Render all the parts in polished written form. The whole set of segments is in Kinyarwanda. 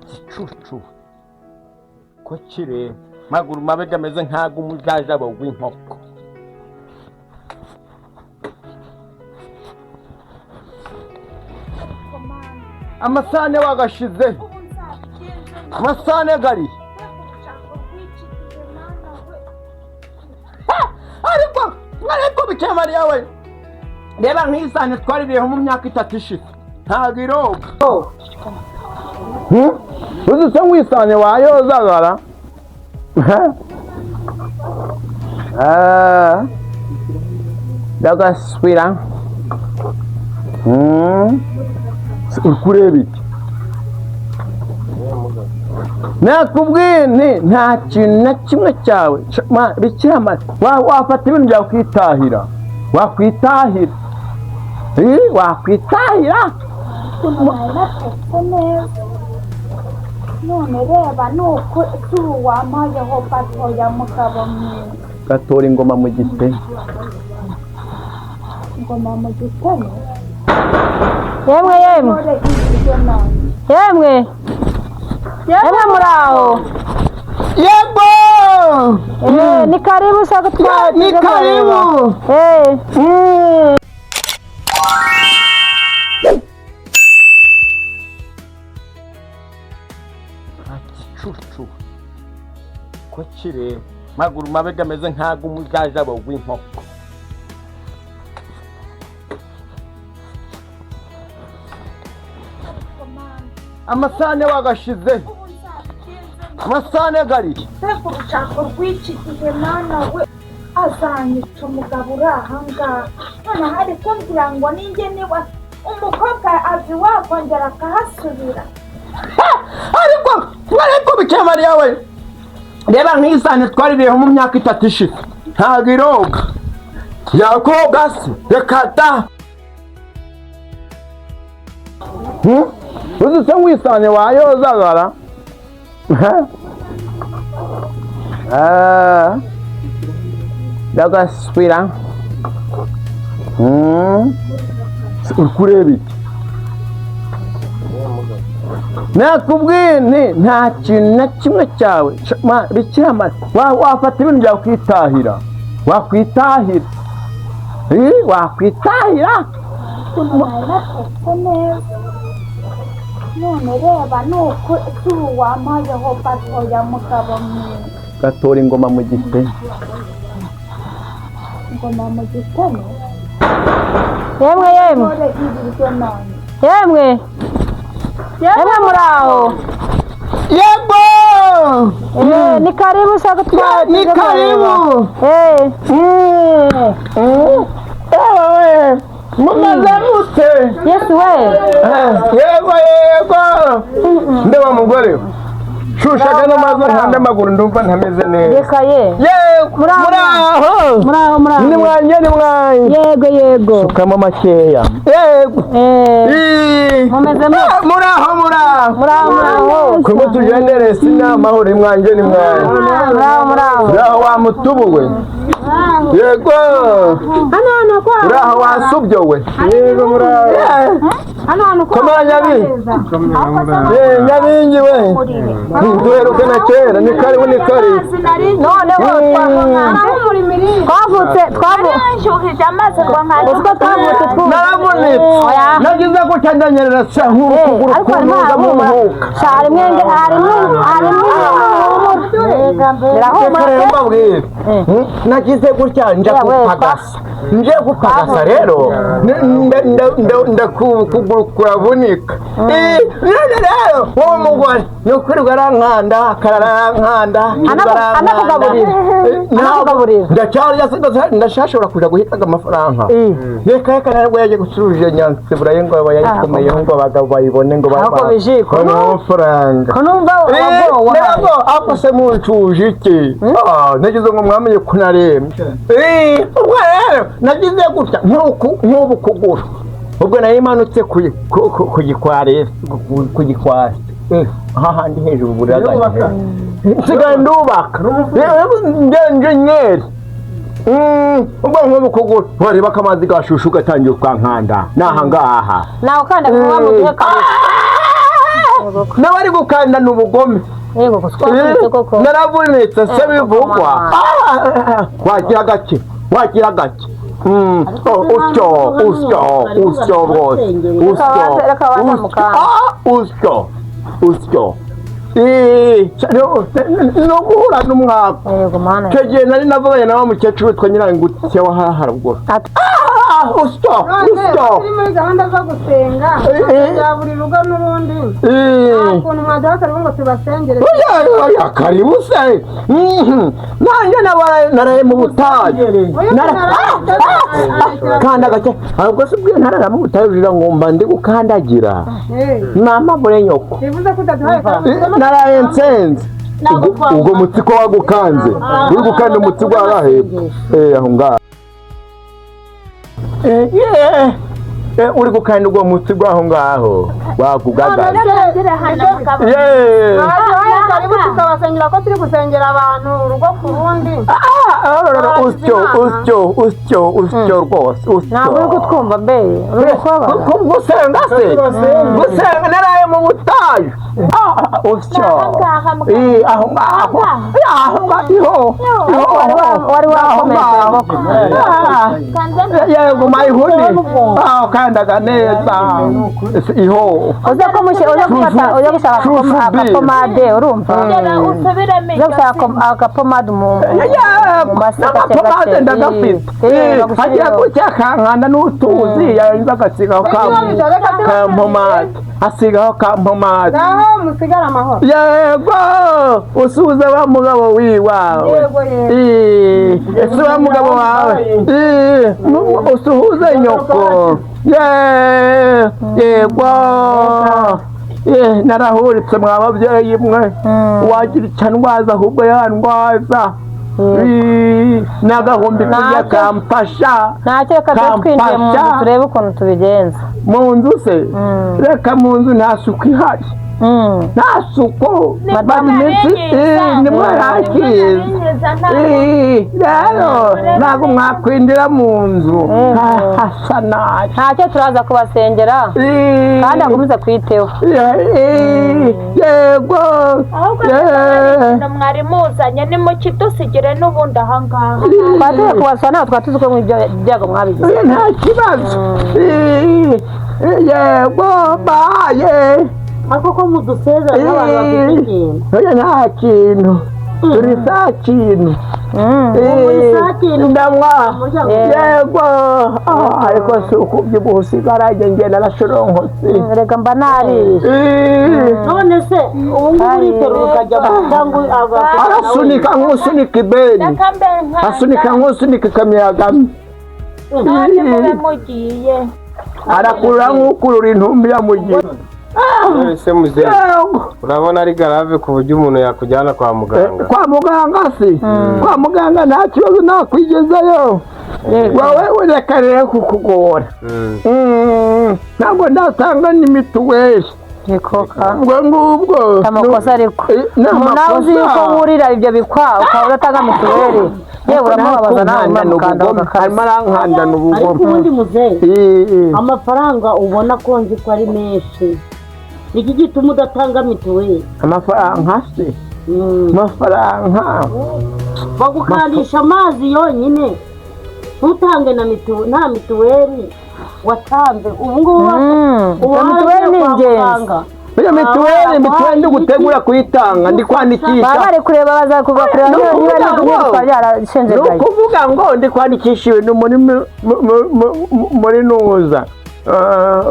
igicucu ko kire maguru mabega ameze nk'ag'umujajaba w'inkoko. Amasahane wagashize, amasahane gari ariko bikira Mariya we, reba nk'isahane twaririyeho mu myaka 3 ishize ntabwo iroga. uzi se nk'isahane wayozagara ndagasubira uri kureba iki? nakubwiye nti nta kintu na kimwe cyawe bikira Mariya wafata ibintu byawe kwitahira, wakwitahira none reba nuko tuwampayeho gatoya mugabo mwiza. gatora ingoma mu gite. Ingoma mu gitene yemwe muraho. Yego ni karibu sasa kutwa. Ni karibu. Igicucu ko kire maguru mabega ameze nk'ag'umujajaba w'inkoko. Amasahane wagashize, amasahane gari mbega urushako rw'iki gihe mwana we azanyica umugabo uri ahangaha. none hari kumbwira ngo ninjye niba umukobwa azi wakongera akahasubira. ariko bikira Mariya we, reba nk'isahane twaririyeho mu myaka 3 ishize ntabwo iroga. yakoga se reka da. uzi se nk'isahane wayozagara ndagasubira uri kureba iki? nakubwiye nti nta kintu na kimwe cyawe bikira Mariya wafata ibintu byawe kwitahira, wakwitahira none reba nuko tuwampayeho gatoya mugabo mwiza. gatora ingoma mu gite. ingoma mu gitene yemwe muraho. Yego ni karibu sasa kutwa. Ni karibu. Mumaze mute? Yesu we. Yego ndeba mugore shushaga n'amazi hande amaguru ndumva ntameze neza. Reka ye muraho ni mwanye yego sukamo makeya. Yego mumeze muraho kuko tugendere sinamahoro imwanje ni mwanye. muraho wa mutubuwe. Yego muraho wasubyowe. Yego muraho komara nyabingi we duheruke na kera. ni karibu none twavutse amazi ngo nk'aho naravunitse nagize gucandanyerera sa nk'ukuguru kunuza mu muhuka nagize gutya nje gupagasa rero ndakuguru kuravunika. none rero uwo mugore nukwirirwa arankanda akararankanda anakugaburira ndashashobora kuja guhitaga amafaranga. reka ntabwo yaje gusubije nyansibura ye ngo yayikomeyeho ngo abagabo bayibone ngo amafaranga ntabwo apase muncuje iki. nagize ngo mwamenye ko narembye. ubwo rero nagize gutya nk'ubu kuguru ubwo nari manutse ku gikwari hahandi hejuru buraganye nsigaye ndubaka ngenjenyeri. ubwo nk'ubu kuguru wareba ko amazi gashushu gatangiye ukankanda naha ngaha nawe kandi kuba mu gihe nawe ari gukandana ubugome. Yego twavunitse koko. Naravunitse se bivugwa. Wagira gake. Usyo rwose. Usyo. No guhura n'umwaka. Yego mana. Icyo gihe nari navuganye na wa mukecuru witwa Nyirangutse wa haruguru. Usyo. Turi muri gahunda zo gusenga ya buri rugo n'urundi. Ukuntu mwadaka ngo tubasengere. Oya karibu se. Nanjye naraye mu butayu. Kanda gake. Ahubwo se bwiye ntarara mu butayu bivuga ngo mba ndi gukandagira. Mama bure nyoko. Bivuze ko utaduhaye Naraye nsenze. Ubwo mutsiko wagukanze. Uri gukanda umutsiko warahebwe. Aho ngaho. Uri gukanda ubwo mutsi gwaho ngaho wakugagaza. Karibu tukabasengera ko turi gusengera abantu urugo ku rundi. Usyo rwose. Ntabwo uri kutwumva be. Gusenga se. Gusenga naraye mu butayu. Usyo. Aho ngaho. Wari wakomeza. Yego mayihuni. Kandaga neza. Iho. Uza gushaka agapomade urumva. Uza gushaka agapomade mu masaka cyangwa ndagafite. Hagiye gucya kankanda n'utuzi yanza gasigaho kampomade. Asigaho kampomade. Naho musigara amahoro. Yego. Usuza wa mugabo wiwawe. Ese wa mugabo wawe. Usuhuze nyoko. Yego. Narahuritse mwababyeyi mwe. Wagira icandwaza ahubwo yandwaza. Nagahumbi kujya kampasha. Ntacyo reka twinjiye mu nzu turebe ukuntu tubigenza. Mu nzu se? Reka mu nzu nta suku ihari. Nta suku. Ni mwarakiza. Rero ntabwo mwakwinjira mu nzu. Hasa nabi. Ntacyo turaza kubasengera. Kandi akomeza kwiteho. Yego. Mwari muzanye ni mu kidusigire n'ubundi ahangaha. Twatuye kubasura nawe twari tuzi ko mu byago mwabigize. Nta kibazo. Yego baye. Ako ko mudusezera n'abantu bafite ikintu. Oya nta kintu. Turi saa kintu. Ndamwa. Yego. Ariko si ukubyibuha usigaraje njye narashoronkosi. Reka mba nariye. None se ubu ngubu uriterura ukajya cyangwa arasunika nk'usunika ibeni. Asunika nk'usunika ikamyagami. Arakurura nk'ukurura intumbi ya mugihe. Ese muzehe urabona ari garave ku buryo umuntu yakujyana kwa muganga. Kwa muganga se? Kwa muganga nta kibazo nakwigezayo. Wowe urekarere kukugora. Ntabwo ndatanga n'imituweli. Nikoka. Ngubwo. Amakosa ariko. Nawe uzi yuko wurira ibyo bikwa ukaba udatanga mituweli. Yewe uramubabaza nawe mukanda nkanda n'ubugome. Ariko ubundi muzehe amafaranga ubona ko nzi ko ari menshi. Iki gituma udatanga mituweli. Amafaranga se? Amafaranga. Bagukandisha amazi yonyine. Ntutange na nta mituweli watanze. Ubu ngubu mituweli ni ingenzi. Iyo mituweli ndi gutegura kuyitanga ndi kwandikisha. Baba bari kureba baza kuva kureba niba n'igitwa byarashenje gaye. Kuvuga ngo ndi kwandikishiwe muri nuza.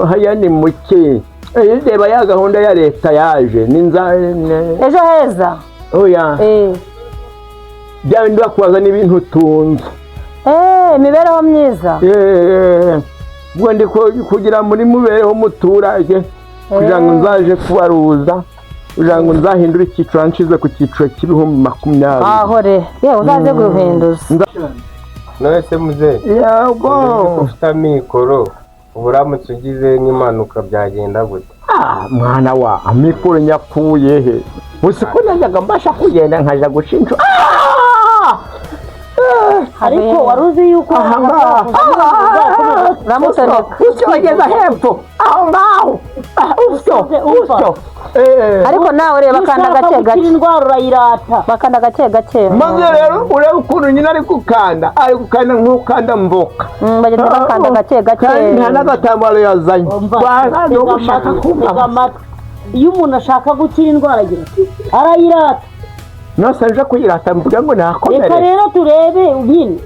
Haya ni muke. Reba ya gahunda ya leta yaje ejo heza. Oya. Bya bindi bakubaza n'ibintu utunze. Imibereho myiza. Ubwo ndi kugira muri mubereho muturage kugira ngo nzaje kubaruza kugira ngo nzahindure icyiciro nshize ku cyiciro cy'ibihumbi 20. Ahore yewe uzaze guhinduza. None se muzehe yego ufite amikoro uburamutse ugize nk'impanuka byagenda gute? Mwana wa amikoro nyakuye he? Musiko najyaga mbasha kugenda nkaja gushinja. Ariko waruzi yuko ramutse usyo bageza hepfo aho ngaho usyo ariko nawe reba kanda gake gake gake indwara urayirata bakanda gake gake maze rero ureba ukuntu nyine ari gukanda nk'ukanda mboka bagenda bakanda gake gake nta n'agatambaro yazanye no gushaka kumva iyo umuntu ashaka gukira indwara agira arayirata nose aje kuyirata mvuga ngo nakomere reka rero turebe nyine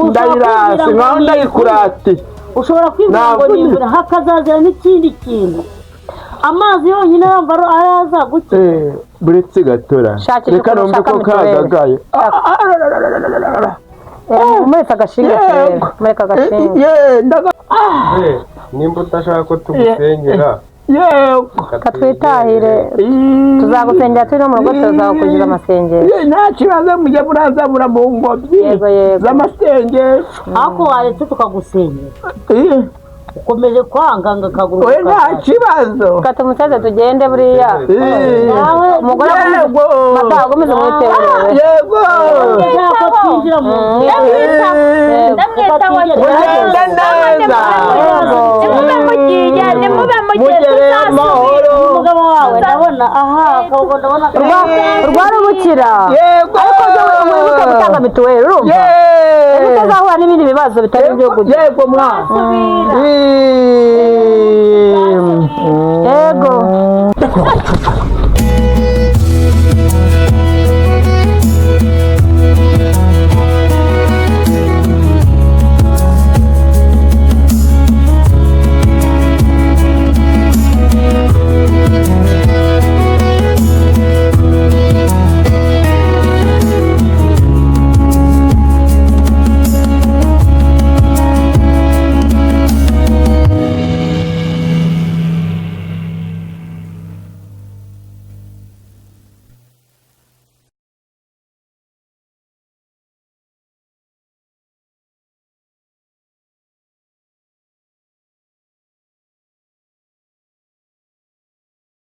ndayirase nkaho ndayikurate ushobora kwibwira ngo nimbura hakazazira n'ikindi kintu amazi yonyine yumva araza gukira buretse gatora reka numve ko kagagaye umuretse agashinga rero umureka agashinga nimba utashaka ko tugusengera katwitahire tuzagusengera turi no mu rugo tuzakugira amasengero nta kibazo mujya murazabura mu ngobyi z'amasengesho ariko waretse tukagusengera ukomeje kwanganga akaguru we nta kibazo kata umusaza tugende buriya umugore mata agomeze mwiteberere yego ko twinjira mu ndamwita mugenda neza nimube mugiye umugabo wawe ndabona ndabona rwarubukira yego ariko wibuke gutanga mituweli urumva utazahura n'ibindi bibazo bitari ibyo kurya yego mwana yego